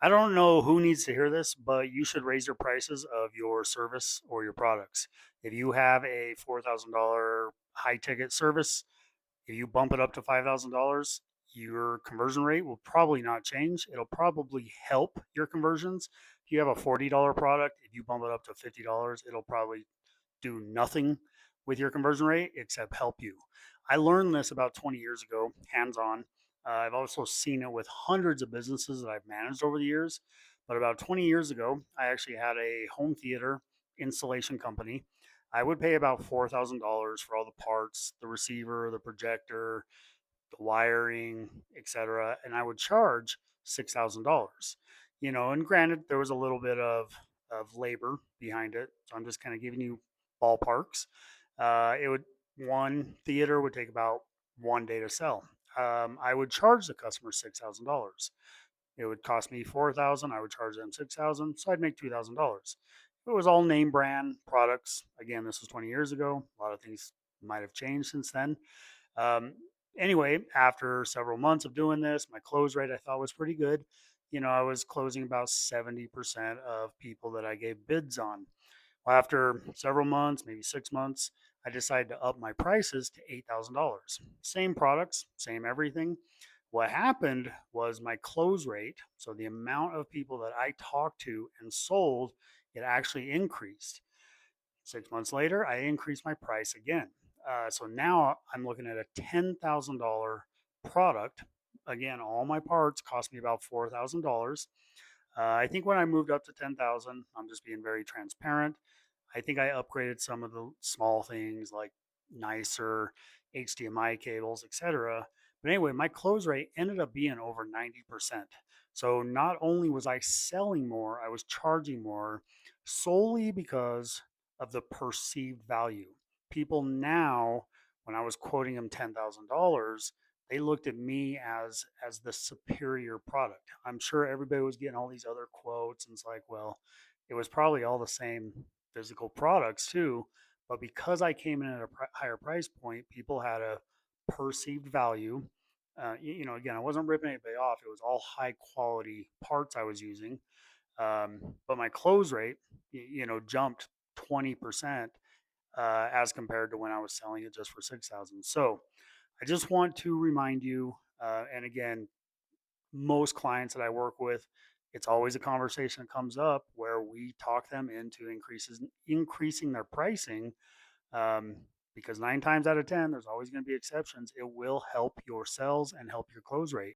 I don't know who needs to hear this, but you should raise your prices of your service or your products. If you have a $4,000 high ticket service, if you bump it up to $5,000, your conversion rate will probably not change. It'll probably help your conversions. If you have a $40 product, if you bump it up to $50, it'll probably do nothing with your conversion rate except help you. I learned this about 20 years ago, hands on. I've also seen it with hundreds of businesses that I've managed over the years. But about 20 years ago, I actually had a home theater installation company. I would pay about $4,000 for all the parts, the receiver, the projector, the wiring, etc. And I would charge $6,000. And granted, there was a little bit of labor behind it. So I'm just kind of giving you ballparks. It would One theater would take about 1 day to sell. I would charge the customer $6,000. It would cost me 4,000. I would charge them 6,000, so I'd make $2,000. It was all name brand products. Again, this was 20 years ago. A lot of things might have changed since then. Um, anyway, after several months of doing this, my close rate I thought was pretty good. I was closing about 70% of people that I gave bids on. Well, after several months, maybe 6 months, I decided to up my prices to $8,000. Same products, same everything. What happened was my close rate, so the amount of people that I talked to and sold, it actually increased. 6 months later, I increased my price again. So now I'm looking at a $10,000 product. Again, all my parts cost me about $4,000. I think when I moved up to 10,000, I'm just being very transparent. I think I upgraded some of the small things like nicer HDMI cables, etc. But anyway, my close rate ended up being over 90%. So not only was I selling more, I was charging more solely because of the perceived value. People now, when I was quoting them $10,000, they looked at me as the superior product. I'm sure everybody was getting all these other quotes, and it's like, well, it was probably all the same physical products too, but because I came in at a higher price point, people had a perceived value. Again, I wasn't ripping anybody off. It was all high quality parts I was using, but my close rate, jumped 20% as compared to when I was selling it just for 6,000. So I just want to remind you, and again, most clients that I work with, it's always a conversation that comes up where we talk them into increasing their pricing, um, because 9 times out of 10, there's always going to be exceptions. It will help your sales and help your close rate.